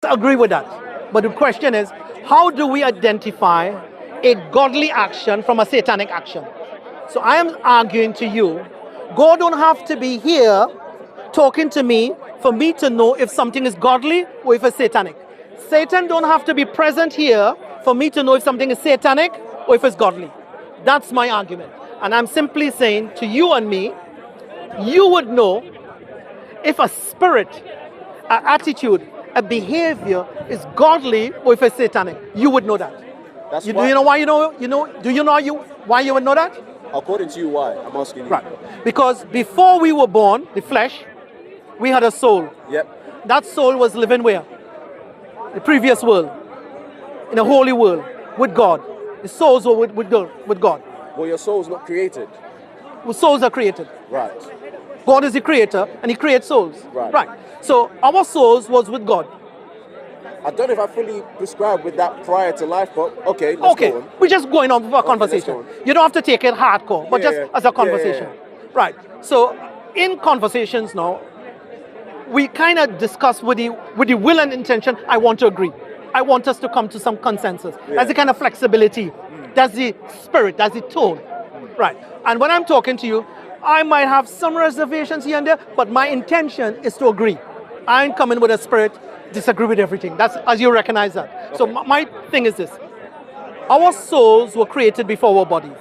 agree with that. But the question is, how do we identify a godly action from a satanic action? So I am arguing to you, God don't have to be here talking to me for me to know if something is godly or if it's satanic. Satan don't have to be present here for me to know if something is satanic or if it's godly. That's my argument. And I'm simply saying to you and me, you would know if a spirit, an attitude, a behavior is godly or if it's satanic. You would know that. Do you know why you know? Do you know why you would know that? According to you, why? I'm asking you. Right. Because before we were born, the flesh, we had a soul. Yep. That soul was living where? The previous world. In a holy world. With God. The souls were with God. Well, your soul's not created. Well, souls are created. Right. God is the creator and he creates souls. Right. So our souls was with God. I don't know if I fully prescribe with that prior to life, but okay, let's go on. We're just going on with our conversation. Let's go on. You don't have to take it hardcore, but just as a conversation. Right. So in conversations now, we kind of discuss with the will and intention, I want to agree. I want us to come to some consensus. That's the kind of flexibility. That's the spirit, that's the tone. Right. And when I'm talking to you, I might have some reservations here and there, but my intention is to agree. I ain't coming with a spirit, disagree with everything. That's as you recognize that. Okay. So my thing is this. Our souls were created before our bodies.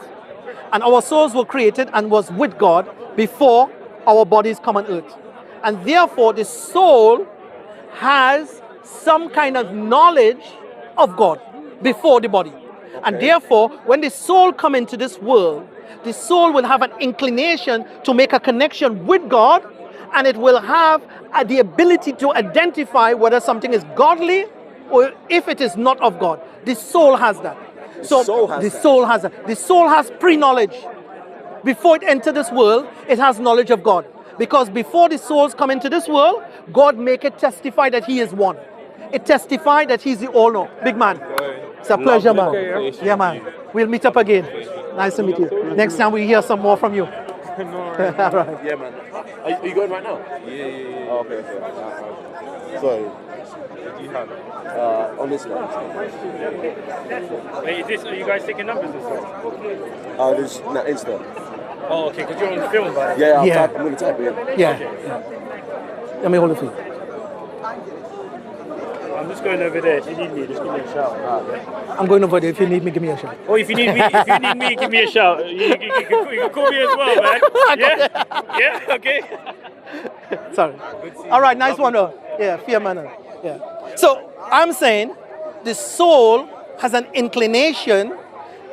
And our souls were created and was with God before our bodies come on earth. And therefore the soul has some kind of knowledge of God before the body. Okay. And therefore, when the soul come into this world, the soul will have an inclination to make a connection with God, and it will have the ability to identify whether something is godly or if it is not of God. The soul has that. The soul has that. The soul has pre-knowledge. Before it enters this world, it has knowledge of God. Because before the souls come into this world, God make it testify that he is one. It testifies that he's the all-know. Big man. It's a pleasure, man. Yeah, man. We'll meet up again. Nice to meet you. Next time we hear some more from you. All right. Yeah, man. Are you going right now? Yeah. Oh, okay. Sorry. Do you have on this one. Wait, are you guys taking numbers or something? This Insta. Oh, okay, because you're on film, right? Yeah, I'm going to type it in. Yeah. Let me hold it for you. I'm just going over there. If you need me, just give me a shout. I'm going over there. If you need me, give me a shout. Oh, if you need me, give me a shout. You can call me as well, man. Yeah, okay. Sorry. All right, nice one, though. Yeah, fair manner. Yeah. So I'm saying the soul has an inclination,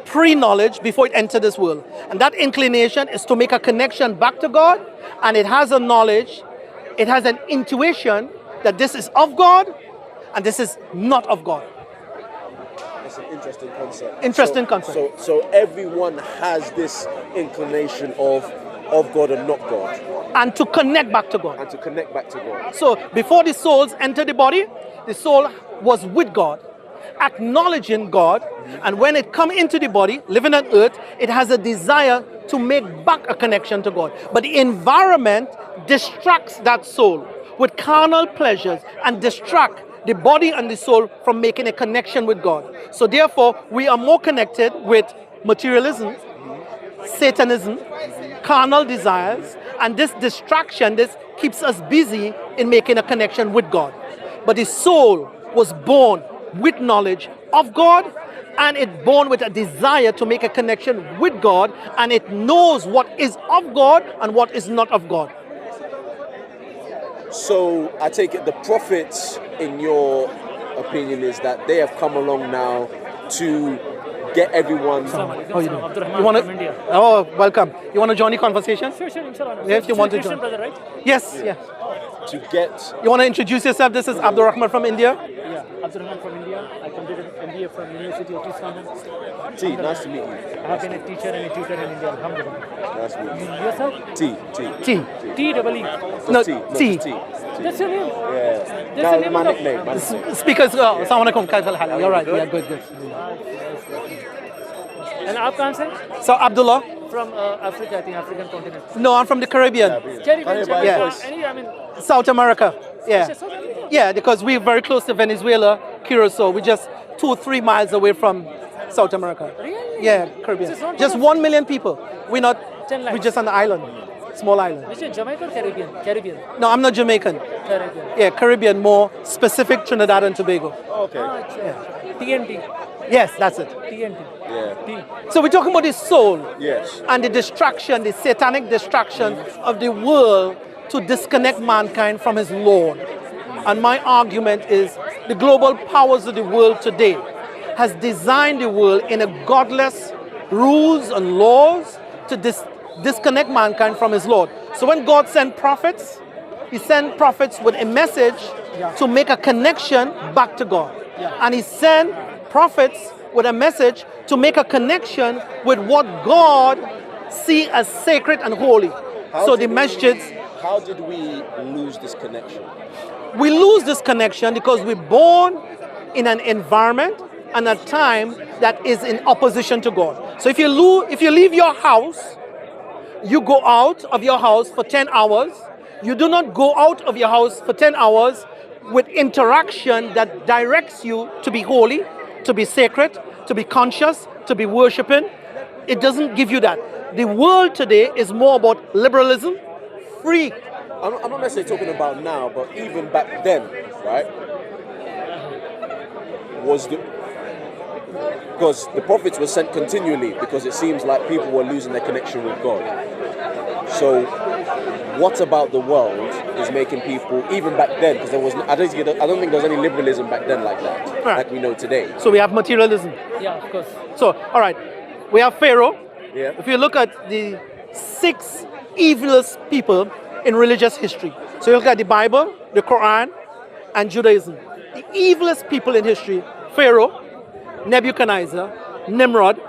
pre-knowledge before it enters this world, and that inclination is to make a connection back to God, and it has a knowledge, it has an intuition that this is of God. And this is not of God. That's an interesting concept. Interesting concept. So everyone has this inclination of God and not God. And to connect back to God. So before the souls enter the body, the soul was with God, acknowledging God. And when it come into the body, living on earth, it has a desire to make back a connection to God. But the environment distracts that soul with carnal pleasures and distract the body and the soul from making a connection with God. So therefore, we are more connected with materialism, Satanism, carnal desires, and this distraction, this keeps us busy in making a connection with God. But the soul was born with knowledge of God, and it born with a desire to make a connection with God, and it knows what is of God and what is not of God. So I take it the prophets, in your opinion, is that they have come along now to get everyone. How you doing? You want to? Oh, welcome. You want to join the conversation? Sure, inshallah. Yes, you want to join. Brother, right? Yes, yeah. To get. You want to introduce yourself? This is Abdul Rahman from India. Yeah, Abdul Rahman from India. I completed MBA from University of Islam. T, nice to meet you. I have been a teacher and a tutor in India. Alhamdulillah. Nice to meet you. Yourself? T. T-double-E. No, T. That's your name? Yeah. That's the name my of nickname. Speakers, assalamu alaikum, kaif al hal? You're right, yeah, good. And आप कहाँ से? So Abdullah? From Africa, I think African continent. No, I'm from the Caribbean. Caribbean. Yeah. I mean, South America. Yeah. Yeah, because we're very close to Venezuela, Curacao. We're just 2-3 miles away from South America. Really? Yeah, Caribbean. This is not Just one of- 1 million people. We're not. 10 lakhs. We're just on the island, small island. Which is Jamaica or Caribbean? Caribbean. No, I'm not Jamaican. Caribbean. Yeah, Caribbean, more specific Trinidad and Tobago. Okay. TNT. Yes, that's it. TNT. Yeah. T. So we're talking about the soul Yes. and the distraction, the satanic distraction of the world to disconnect mankind from his Lord. And my argument is the global powers of the world today has designed the world in a godless rules and laws to disconnect mankind from his Lord. So when God sent prophets, he sent prophets with a message to make a connection back to God. And he sent prophets with a message to make a connection with what God see as sacred and holy. So the masjids, How did we lose this connection? we lose this connection because we're born in an environment and a time that is in opposition to God. So if you leave your house, you go out of your house for 10 hours. You do not go out of your house for 10 hours with interaction that directs you to be holy, to be sacred, to be conscious, to be worshiping. It doesn't give you that. The world today is more about liberalism, free. I'm not necessarily talking about now, but even back then, right? Because the prophets were sent continually because it seems like people were losing their connection with God. So, what about the world is making people, even back then, because I don't think there was any liberalism back then like that, Right. like we know today. So we have materialism. Yeah, of course. So, all right, we have Pharaoh. Yeah. If you look at the 6 evilest people in religious history, so you look at the Bible, the Quran, and Judaism. The evilest people in history: Pharaoh, Nebuchadnezzar, Nimrod,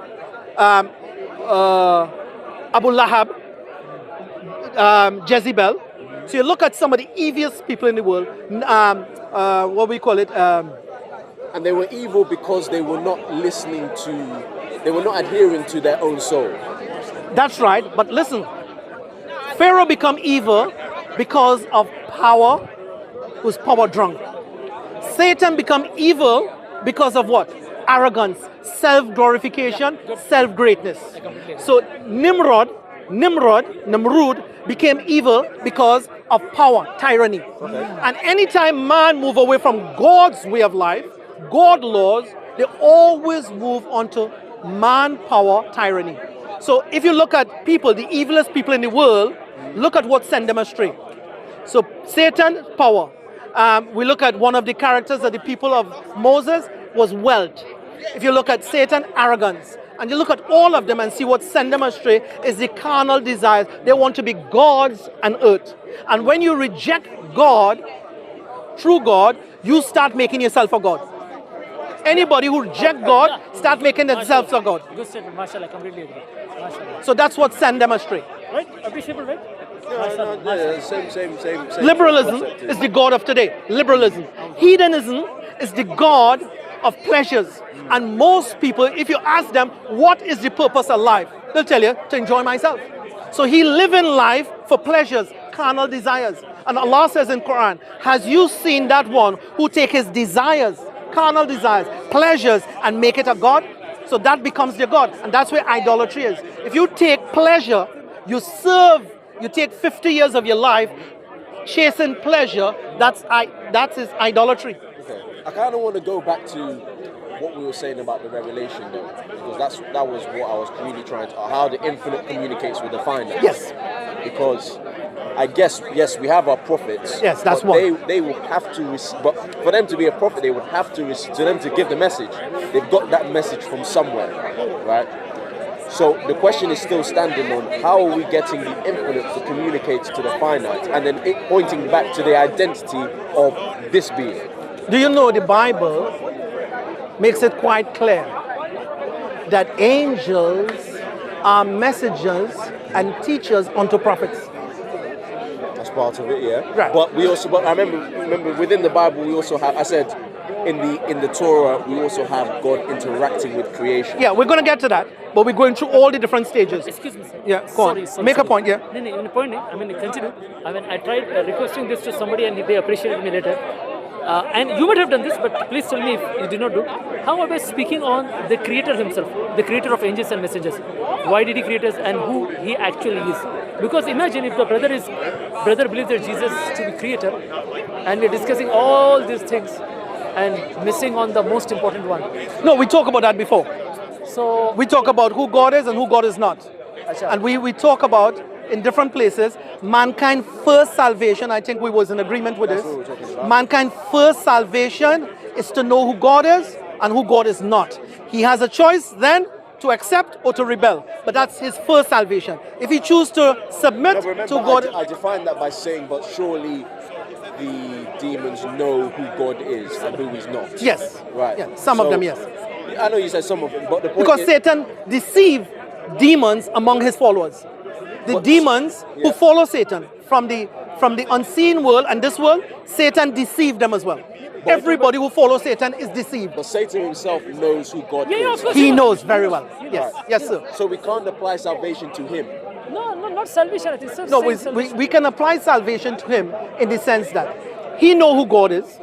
Abu Lahab, Jezebel. So you look at some of the evilest people in the world. What we call it? And they were evil because they were not they were not adhering to their own soul. That's right. But listen, Pharaoh become evil because of power, who's power drunk. Satan become evil because of what? Arrogance, self-glorification, self-greatness. So Nimrod became evil because of power, tyranny. And anytime man move away from God's way of life, God laws, they always move onto man power, tyranny. So if you look at people, the evilest people in the world, look at what sent them astray. So Satan, power. We look at one of the characters of the people of Moses was wealth. If you look at Satan, arrogance. And you look at all of them and see what sent them astray is the carnal desires. They want to be gods on earth. And when you reject God, true God, you start making yourself a God. Anybody who reject God, start making themselves a God. Good statement, mashallah, completely agree. Mashallah. So that's what sent them astray. Right? Appreciable, right? Yeah, same. Liberalism is the God of today. Liberalism. Hedonism is the God of pleasures. And most people, if you ask them, what is the purpose of life? They'll tell you, to enjoy myself. So he live in life for pleasures, carnal desires. And Allah says in Quran, has you seen that one who take his desires, carnal desires, pleasures, and make it a God? So that becomes your God. And that's where idolatry is. If you take pleasure, you take 50 years of your life chasing pleasure, that is idolatry. Okay. I kind of want to go back to what we were saying about the revelation, though, because that was what I was really trying to, how the infinite communicates with the finite. Yes. Because I guess, yes, we have our prophets. Yes, that's but one. They will have to, but for them to be a prophet, they would have to, to them to give the message. They've got that message from somewhere, right? So the question is still standing on how are we getting the infinite to communicate to the finite, and then it pointing back to the identity of this being. Do you know the Bible makes it quite clear that angels are messengers and teachers unto prophets. That's part of it, yeah. Right. But we also, I remember within the Bible, we also have. I said in the Torah, we also have God interacting with creation. Yeah, we're going to get to that, but we're going through all the different stages. Excuse me, sir. Yeah, go on. Make a point, yeah. No, in the point, I mean, continue. I mean, I tried requesting this to somebody and they appreciated me later. And you might have done this, but please tell me if you did not do. How about speaking on the Creator himself, the Creator of angels and messengers? Why did he create us and who he actually is? Because imagine if the brother believes that Jesus is to be Creator, and we're discussing all these things and missing on the most important one. No, we talked about that before. So We talk about who God is and who God is not. Acha. And we talk about, in different places, mankind first salvation. I think we was in agreement with That's this. what we're talking about. Mankind first salvation is to know who God is and who God is not. He has a choice then to accept or to rebel. But that's his first salvation. If he chooses to submit No, remember, to God, I defined that by saying, but surely the demons know who God is and who he's not. yes. Right. Yeah, some of So, them, yes. I know you said some of them, but the point Because is, Satan deceived demons among his followers. The But- demons who yeah. follow Satan from the unseen world and this world, Satan deceived them as well. Everybody who follows Satan is deceived. but Satan himself knows who God Yeah, is. of course. He knows very well. Yes, Right. yes, sir. So we can't apply salvation to him. no, not salvation. I think so. No, we can apply salvation to him in the sense that he know who God is.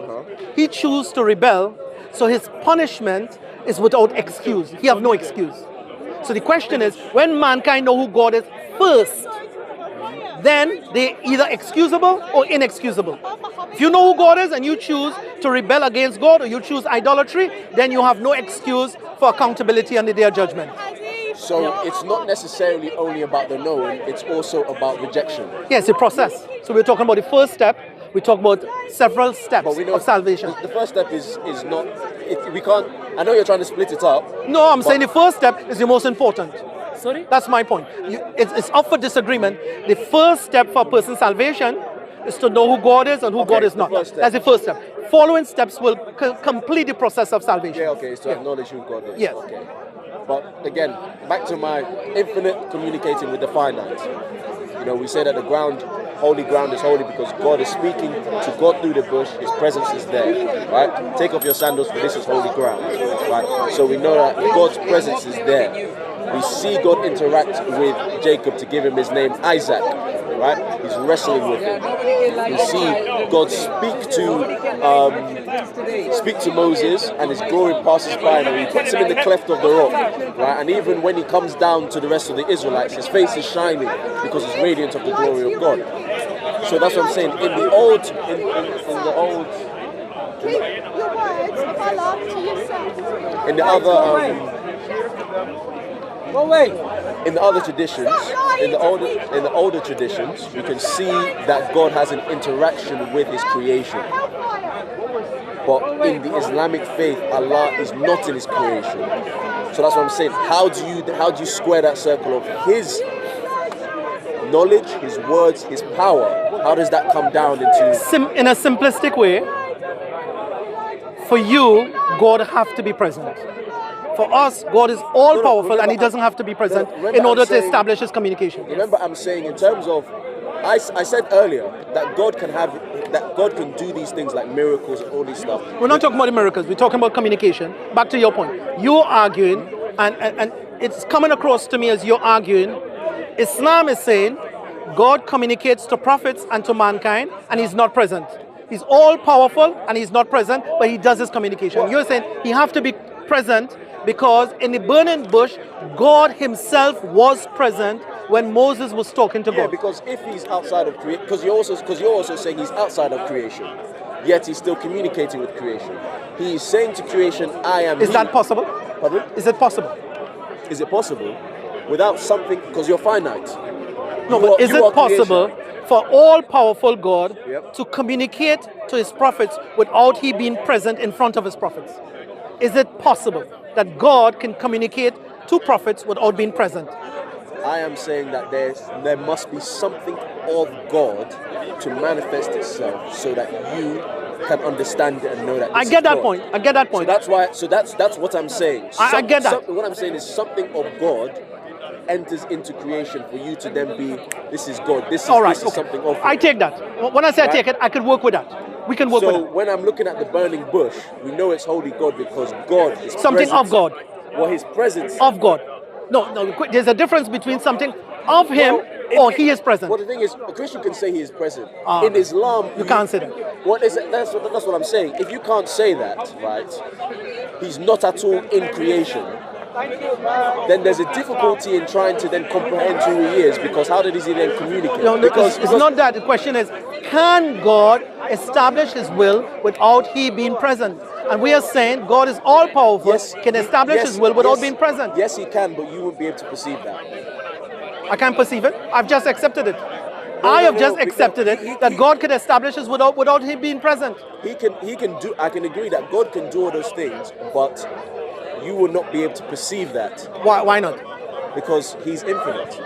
He choose to rebel, so his punishment is without excuse. He have no excuse. So the question is, when mankind know who God is first, then they either excusable or inexcusable. If you know who God is and you choose to rebel against God or you choose idolatry, then you have no excuse for accountability on the day of judgment. So it's not necessarily only about the knowing, it's also about rejection. Yes, a process. So we're talking about the first step. We talk about several steps But we know of salvation. The first step is not. We can't. I know you're trying to split it up. No, I'm saying the first step is the most important. Sorry? That's my point. It's up for disagreement. The first step for a person's salvation is to know who God is and who Okay, God is the not. first step. That's the first step. Following steps will complete the process of salvation. Yeah, okay, so acknowledge who God is. Yes. Okay. But again, back to my infinite communicating with the finite. You know, we say that the ground, holy ground, is holy because God is speaking to God through the bush. His presence is there, right? Take off your sandals, for this is holy ground, right? So we know that God's presence is there. We see God interact with Jacob to give him his name Isaac, right? He's wrestling with him. We see God speak to Moses, and his glory passes by, and he puts him in the cleft of the rock, right? And even when he comes down to the rest of the Israelites, his face is shining because it's radiant of the glory of God. So that's what I'm saying. In the old, in the other. In the other traditions, in the older traditions, we can see that God has an interaction with His creation. But in the Islamic faith, Allah is not in His creation. So that's what I'm saying. How do you square that circle of His knowledge, His words, His power? How does that come down into? In a simplistic way, for you, God have to be present. For us, God is all powerful and He doesn't have to be present in order to establish His communication. Remember, I'm saying in terms of, I said earlier that God can do these things like miracles and all these stuff. We're not talking about the miracles, we're talking about communication. Back to your point. You're arguing, and it's coming across to me as you're arguing, Islam is saying God communicates to prophets and to mankind and He's not present. He's all powerful and He's not present, but He does His communication. You're saying He have to be present because in the burning bush, God Himself was present when Moses was talking to Yeah, God. because if He's outside of creation, because you're also saying He's outside of creation, yet He's still communicating with creation. He is saying to creation, "I am." Is He. that possible? Pardon? Is it possible? Is it possible without something? Because you're finite. No, You but are- is you it are possible creation. for all-powerful God Yep. to communicate to His prophets without He being present in front of His prophets? Is it possible that God can communicate to prophets without being present? I am saying that there must be something of God to manifest itself so that you can understand it and know that. I this get is that God. point. I get that So point. that's why. So that's what I'm saying. I get that. What I'm saying is something of God enters into creation for you to then be. This is God. This is, All right. this is Okay. something of. I take that. When I say I Right? take it, I could work with that. We can work with So that. when I'm looking at the burning bush, we know it's holy God because God is Something present. of God. Well, His presence. Of God. No, there's a difference between something of Him or he is present? Well, the thing is, a Christian can say he is present. Ah. In Islam, You can't say that. What is it? That's what I'm saying. If you can't say that, right, he's not at all in creation, then there's a difficulty in trying to then comprehend who he is, because how did he then communicate? No, it's not that. The question is, can God establish his will without he being present? And we are saying God is all powerful, can establish his will without being present. Yes, he can, but you won't be able to perceive that. I can't perceive it. I've just accepted it. I have just accepted it that God can establish his without him being present. He can do. I can agree that God can do all those things, but you will not be able to perceive that. Why not? Because he's infinite.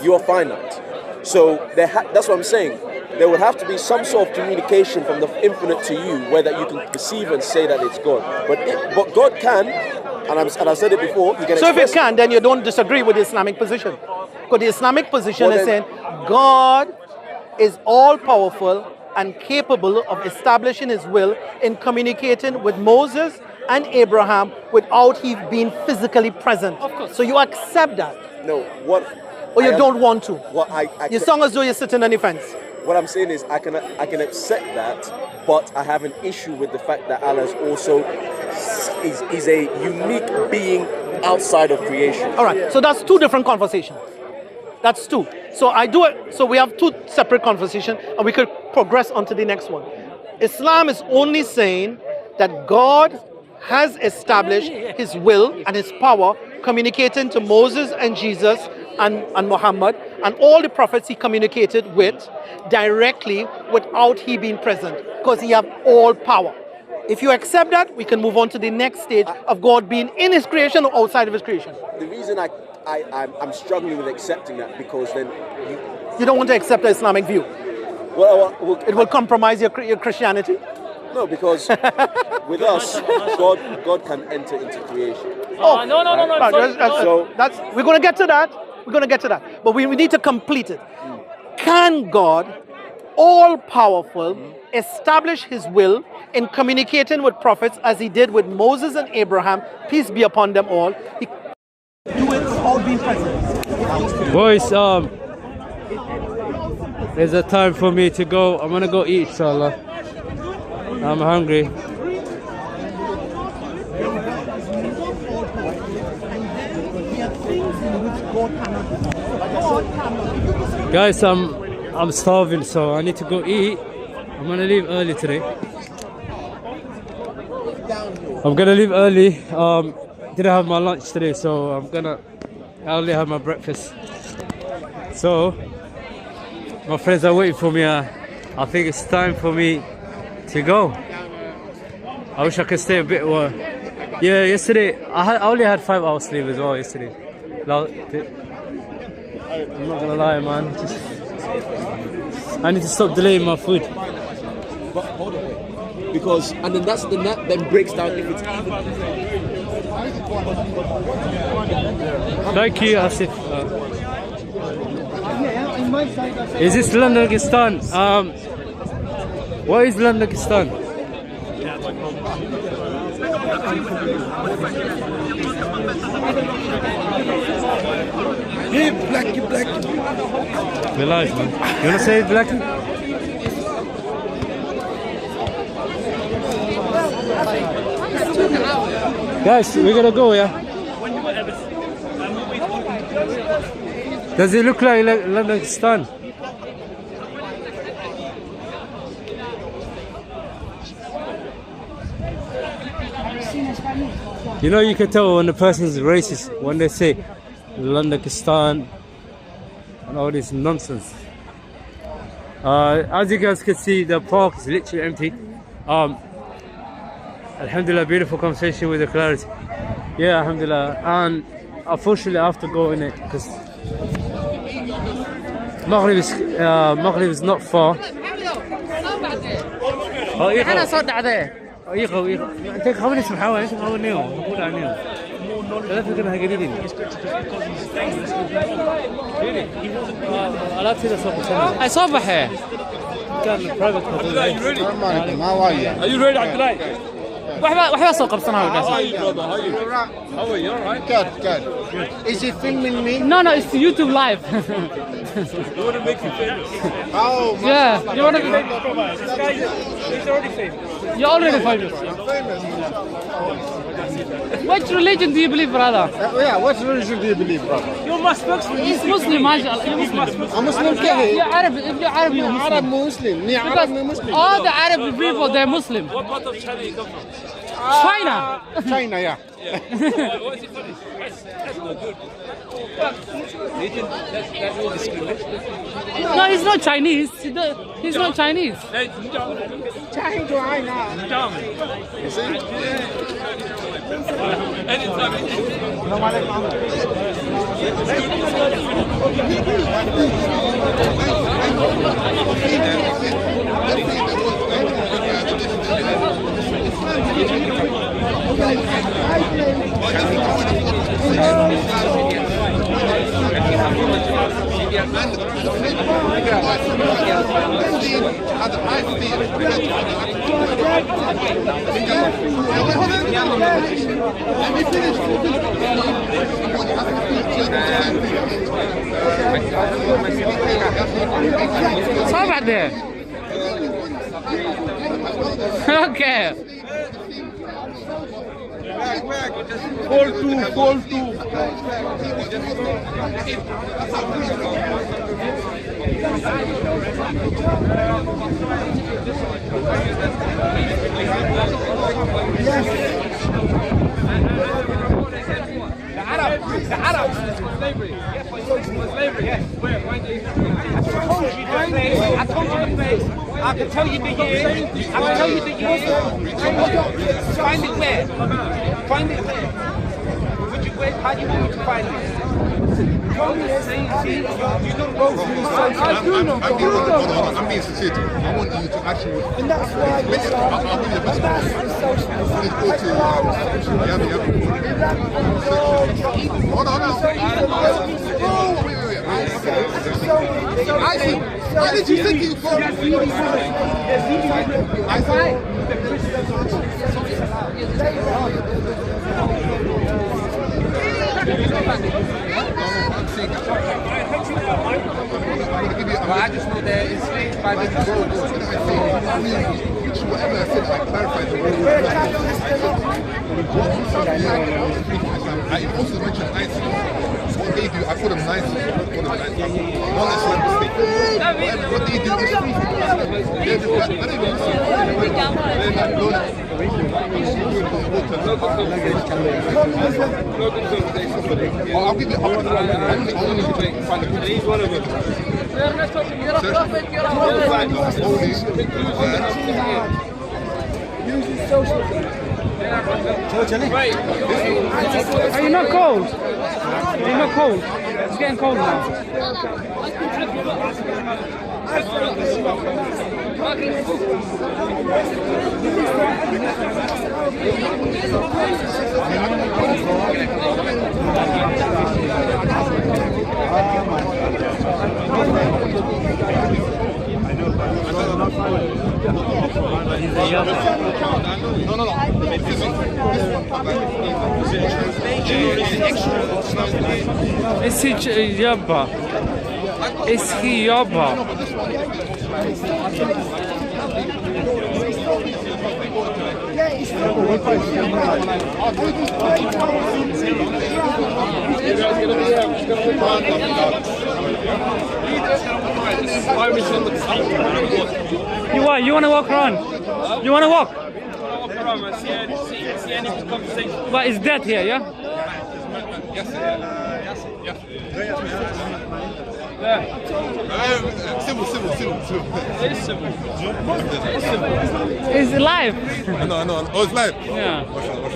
You are finite. So that's what I'm saying. There would have to be some sort of communication from the infinite to you, where that you can perceive and say that it's God. But God can, and I've said it before. He can So if express it can, then you don't disagree with the Islamic position. Because the Islamic position is saying God is all powerful and capable of establishing his will in communicating with Moses and Abraham without he being physically present. Of course. So you accept that. No, what? Or you don't want to. What You sound as though you're sitting on the fence. What I'm saying is I can accept that, but I have an issue with the fact that Allah is also is a unique being outside of creation. All right. So that's two different conversations. That's two. So I do it. So we have two separate conversations, and we could progress on to the next one. Islam is only saying that God has established his will and his power, communicating to Moses and Jesus and Muhammad and all the prophets he communicated with directly without he being present, because he have all power. If you accept that, we can move on to the next stage of God being in his creation or outside of his creation. The reason I'm struggling with accepting that, because then You don't want to accept the Islamic view. It will compromise your Christianity. No, because with us, God can enter into creation. Oh, no. Right, we're going to get to that. We're going to get to that. But we need to complete it. Can God, all powerful, establish his will in communicating with prophets as he did with Moses and Abraham, peace be upon them all? He do it without being present. Boys, there's a time for me to go. I'm gonna go eat, inshallah. I'm hungry. Guys, I'm starving, so I need to go eat. I'm gonna leave early today. I'm gonna leave early. Didn't have my lunch today, so I only have my breakfast. So my friends are waiting for me. I think it's time for me to go. I wish I could stay a bit more. Yeah, yesterday I only had 5 hours sleep as well yesterday. I'm not gonna lie, man. I need to stop delaying my food. But hold on, because and then that then breaks down if it's even. Thank you, Asif. Is this Londongistan? What is Londongistan? Hey, black. We're live, man. You wanna say it, Black? Guys, we're gonna go, yeah? Does it look like Londongistan? You know, you can tell when the person's racist when they say Londongistan and all this nonsense. As you guys can see, the park is literally empty. Alhamdulillah, beautiful conversation with the clarity. Yeah, alhamdulillah. And unfortunately I have to go in it because Maghrib is not far. أنا صدع ذا. يخو أنت خبرني اسم حوالي اسم حوالي نيو نقول عنيو. لا فكرة هجديدين. ألا تيجي صبح. أي صباح. كان private. Are you ready, Abdullah? waxba soo qabsanayo guys. How are you, brother? How are you? How are you? All right? Good, good. Is he filming me? No, it's YouTube live. We want to make you famous. Oh, Yeah, you want to This guy, he's already famous. You're already famous. Which religion do you believe, brother? yeah, what religion do you believe, brother? You're my spokesman. He's Muslim, mashallah. You're Muslim. I'm Muslim Yeah, كهي. you're Arab. If you're Arab, you're Muslim. Arab Muslim. Me Because Arab me Muslim. all the Arab people, they're Muslim. What part of China you come from? China. China, yeah. What is it funny? That's not good. That's all discrimination. No, he's not Chinese. He's not Chinese. Stop right there. Okay. Call two. I told you the place. I can tell you the year. I can tell you the year. Find it where? Find it where? How do you want me to find it? You don't know. I do know. I'm being sincere. I want you to actually. And that's why. I'll give you the best. Hold on. Wait. Why did you think you I just know that it's 5 minutes. whatever I said, I clarified the word. I also mentioned nice. What they do, I call them nice. One is like mistake. What they do is they're just I don't even listen. They're like, I'll give you find a good. He's one of them. You're a prophet, you're a Are you not cold? Are you not cold? It's getting cold now. Is he Yabba? Is he Yabba? You want to walk around? You want to walk? But it's dead here, yeah? It's live. I know. Oh, it's live. Yeah.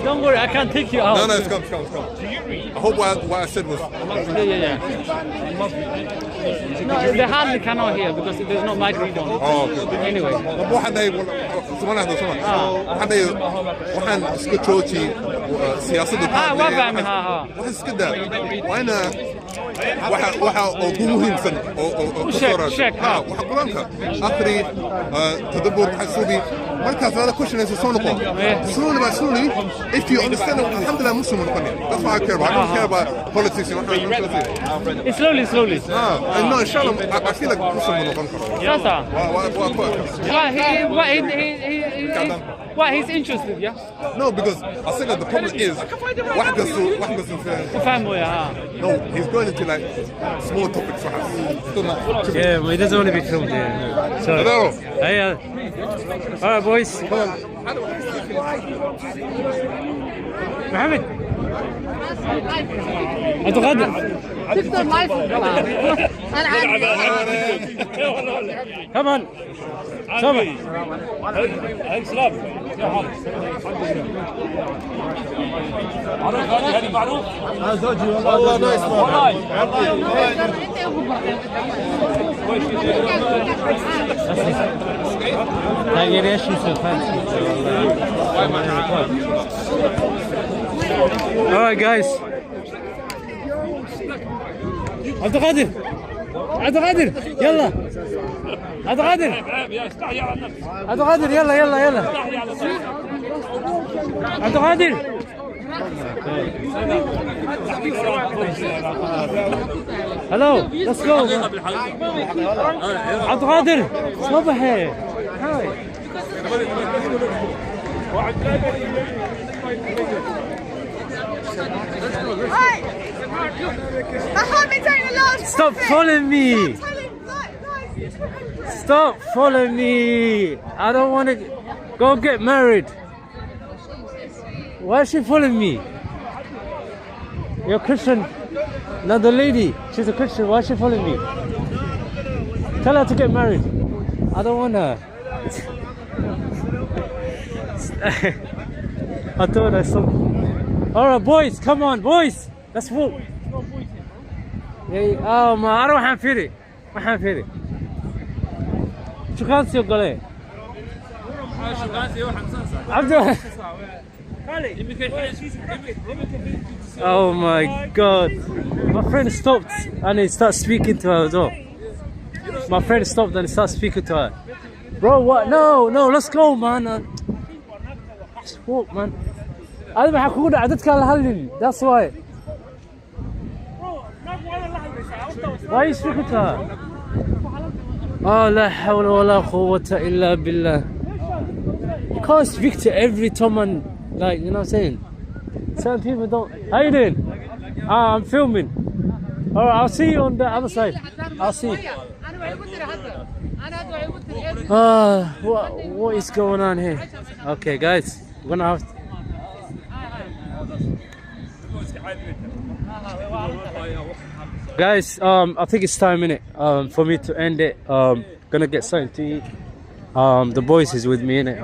Don't worry, I can't take you out. No, it's come. I hope what I said was. Yeah. No, they hardly cannot hear because there's no microphone. Oh, okay. Anyway. waxaan isku jooji siyaasadda waa fahmay waxa iska daa waana waxa oo ugu muhiimsan oo sheeg waxa quraanka akhri tadabbur xasubi Marcus, another question is slowly by slowly, if you understand, alhamdulillah, Muslim, that's what I care about. I don't care about politics. You know what I'm trying to say? It's slowly. No, inshallah, I feel like Muslim. What he's interested, yeah? No, because I think that the problem is, no, he's going into like small topics for us. Yeah, but he doesn't want to be filmed here. So, Hello. hey, alright, boys. Come on. Mohammed. عبد القادر. Come on. Come on. والله نايس Alright guys. عبد القادر يلا عبد القادر يلا عبد القادر Hello, let's go. عبد القادر صباحي. Stop following me. Stop following me. I don't want to go get married. Why is she following me? You're Christian. Another lady. She's a Christian. Why is she following me? Tell her to get married. I don't want her. I thought I saw. Alright, boys, come on, boys. Let's walk. Oh man, I don't have it. ما حنفيري. شو كان سيو قلي؟ عبد. Oh my god. My friend stopped and he started speaking to her as well. My friend stopped and he started speaking to her. Bro, what? No, let's go, man. Just walk, man. أنا بحكون عدتك على هالين. That's why. Why are you speaking to her? Oh, لا حول ولا قوة إلا بالله. You can't speak to every Toman, like, you know what I'm saying? Some people don't. How you doing? I'm filming. Alright, I'll see you on the other side. I'll see you. What is going on here? Okay, guys, we're gonna have to. Guys, I think it's time, innit, for me to end it. Gonna get something to eat. The boys is with me, innit.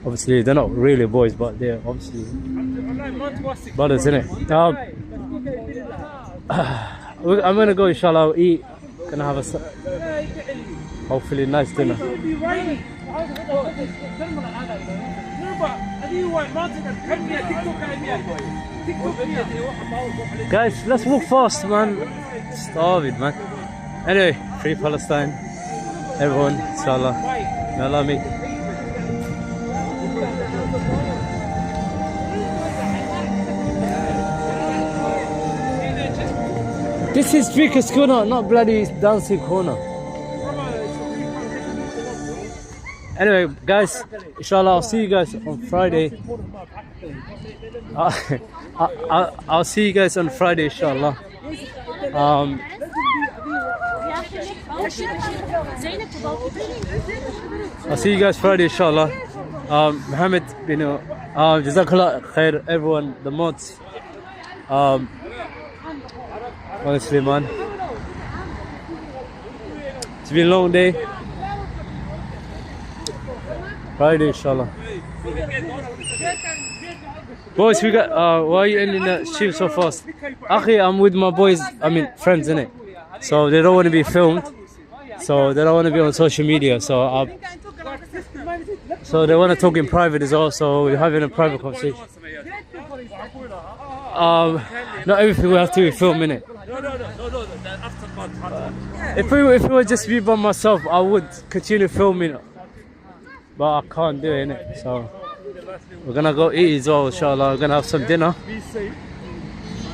Obviously, they're not really boys, but they're obviously brothers, innit. I'm gonna go, inshallah, I'll eat. Gonna have a hopefully nice dinner. Guys, let's walk fast, man. Starving, man. Anyway, free Palestine. Everyone, inshallah. May Allah make. This is Speaker's Corner, not bloody Dancing Corner. Anyway, guys, inshallah, I'll see you guys on Friday. I'll see you guys on Friday, inshallah. I'll see you guys Friday, inshallah. Mohammed, you know, Jazakallah khair, everyone, the mods. Honestly, man, it's been a long day. Friday, inshallah. Boys, we got. Why are you ending that stream so fast? Akhi, I'm with my boys. I mean, friends, innit? So they don't want to be filmed. So they don't want to be on social media. So they want to talk in private as well. So we're having a private conversation. Not everything we have to be filmed, innit? If it were just me by myself, I would continue filming but I can't do it, innit? So we're gonna go eat as well, inshallah. We're gonna have some dinner.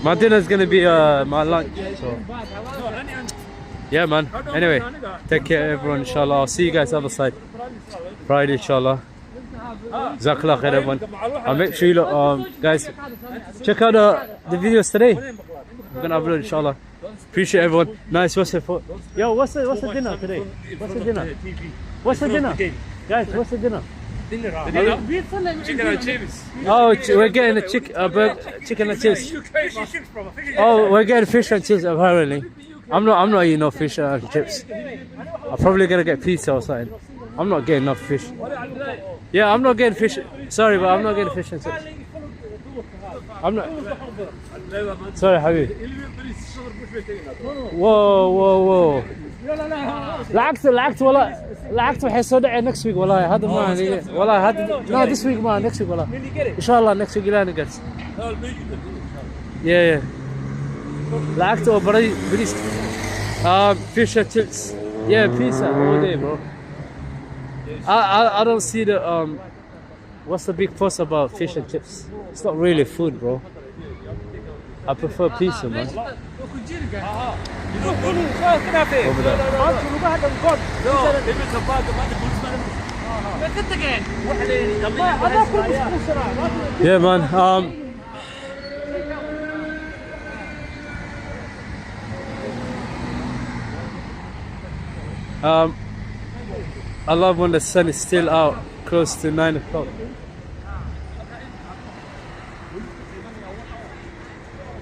My dinner's gonna be my lunch. So yeah, man. Anyway, take care, everyone. Inshallah, I'll see you guys other side Friday, inshallah. Jazakallah khair, everyone. And make sure you look, guys, check out the videos today. We're gonna upload, inshallah. Appreciate everyone. Nice. What's the food? Yo, what's the dinner today? What's the dinner? What's the dinner? Guys, what's the dinner? Chicken and chips. Oh, we're getting a chicken and chips. Oh, we're getting fish and chips apparently. I'm not eating no fish and chips. I'm probably gonna get pizza or something. I'm not getting enough fish. Yeah, I'm not getting fish. Sorry, but I'm not getting fish and chips. I'm not. Sorry, Habib. Whoa. العكس وحيصير next week والله هذا ما والله هذا no this week ما next week والله إن شاء الله next week لا نقدر. Yeah. العكس وبري fish and chips. Yeah, pizza all day, bro. I don't see the what's the big fuss about fish and chips? It's not really food, bro. I prefer pizza, man. Over there. Yeah, man. I love when the sun is still out, close to 9 o'clock.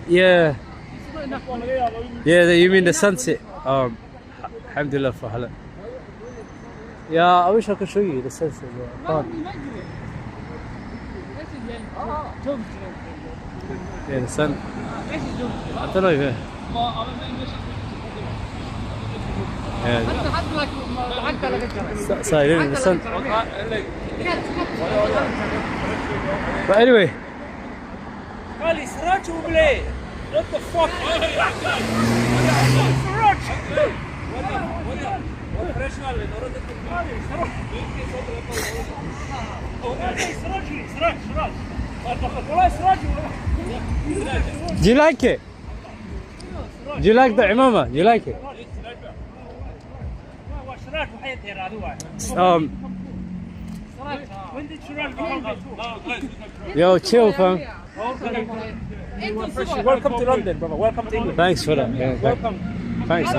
Yeah. Yeah, you mean the sunset? Alhamdulillah for halal. Yeah, I wish I could show you the sunset, but I can't. Yeah, the sun. I don't know if yeah. Sorry, the sun. But anyway. What the fuck? Do you like it? Do you like the imama? Do you like it? Yo, chill, fam. Welcome to London, brother. Welcome to England. Thanks for that. Yeah, welcome. Thanks.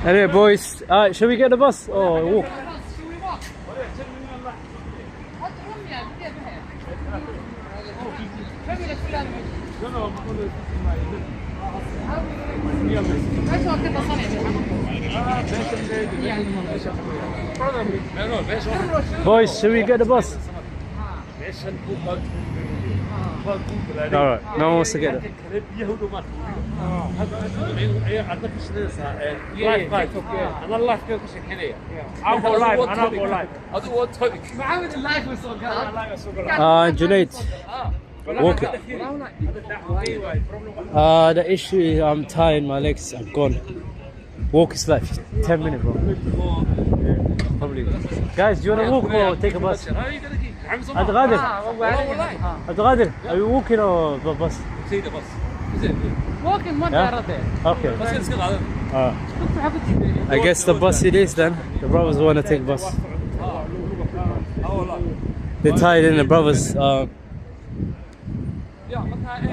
Anyway, boys, shall we get the bus or walk? Boys, should we get the bus? Alright, no one wants to get it. Junaid, walk it. The issue is I'm tired, my legs are gone. Walk is like 10 minutes, bro. Probably. Guys, do you want to walk or take a bus? Abdulqadir, are you walking or the bus? Take the bus. Is it? Walking one okay. I guess the bus it is then. The brothers want to take bus. They're tired in the brothers.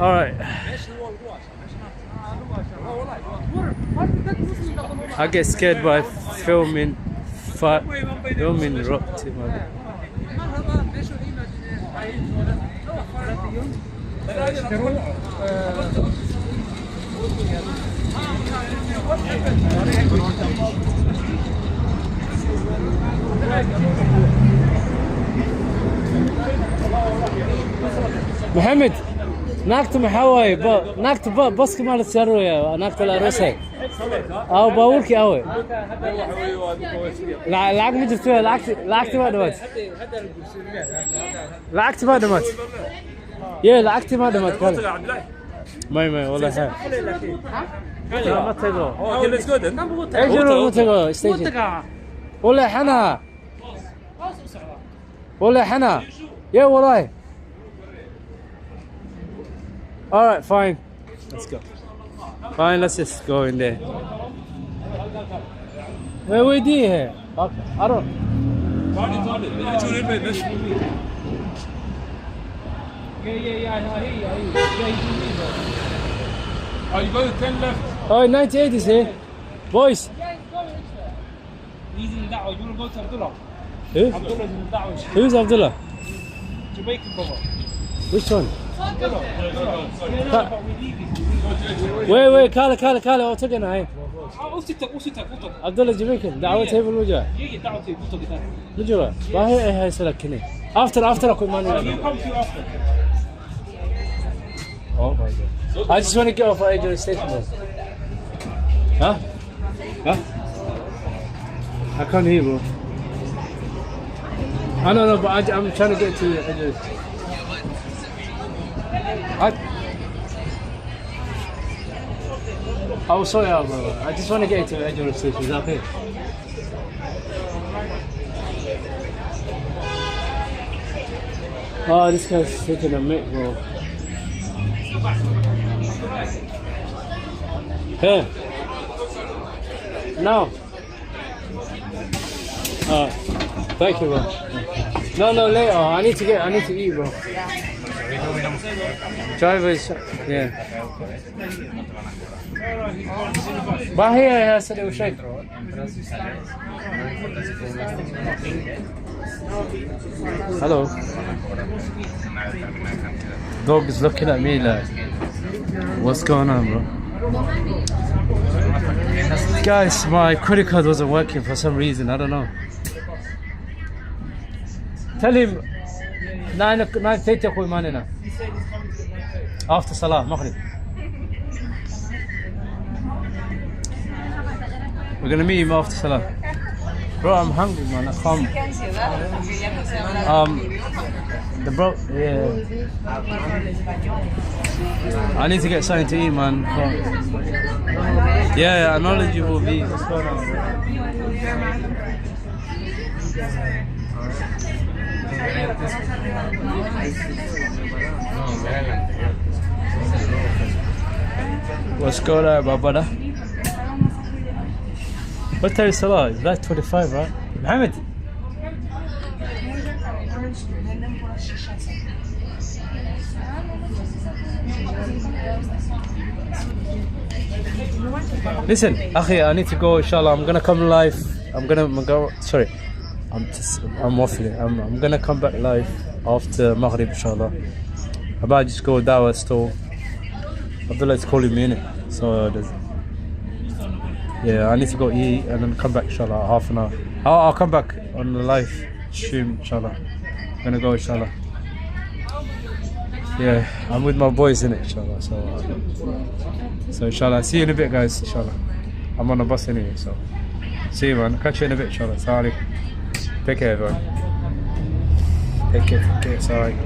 Alright. I get scared by filming rock too much. محمد naagta maxaa waaye naagta baska ma la saaraya naagta la aroosay baabuurkii awe lacag ma jirto lacagti ma dhamaad lacagti ma dhamaad lacagti ma dhamaad kale may wallahi 못해고. Okay, let's go then. 애주를 못해고 스테이지. 원래 하나. 원래 하나. Yeah, والله. All right, fine. Let's go. Fine, let's just go in there. Where we here? I don't. Oh, you got the 10 left. Oh, 98 is here. Boys. He's in that. You want to go to Abdullah? Who? Abdullah's in that one. Who's Abdullah? Jamaican brother. Which one? Wait, Kala, I'll take it now. Abdullah Jamaican. دعوة table وجا. وجا. ما هي سلكني. After أكون ماني. Oh my God. I just want to get off at Edgewood Station. Huh? I can't hear, bro. I don't know, but I'm trying to get to Edgewood. I will sort it out, brother. I just want to get to Edgewood Station. Is that okay? Oh, this guy's taking a mic, bro. Here. No. Thank you, bro. No, later. I need to eat, bro. Drivers, yeah. But here, I said it was shake. Hello. Dog is looking at me like, what's going on, bro? Guys, my credit card wasn't working for some reason, I don't know. Tell him 9:30 أخوي ماننا. After Salah, Maghrib. We're gonna meet him after Salah. Bro, I'm hungry, man. I can't. Yeah. I need to get something to eat, man. Yeah, knowledgeable be. What's going on, bro? What's going on, my brother? What time is Salah? It's like 25, right? Mohammed? Listen, Akhi, I need to go, inshallah. I'm gonna come live. I'm waffling. I'm gonna come back live after Maghrib, inshallah. I might just go Dawah store. Abdullah is calling me, innit? So, yeah, I need to go eat and then come back, inshallah, half an hour. I'll come back on the live stream, inshallah. I'm gonna go, inshallah. Yeah, I'm with my boys, innit, inshallah. So inshallah, see you in a bit, guys, inshallah. I'm on the bus anyway, so see you, man. Catch you in a bit, inshallah. Assalamu alaikum. Take care, everyone. Take care. It's alright.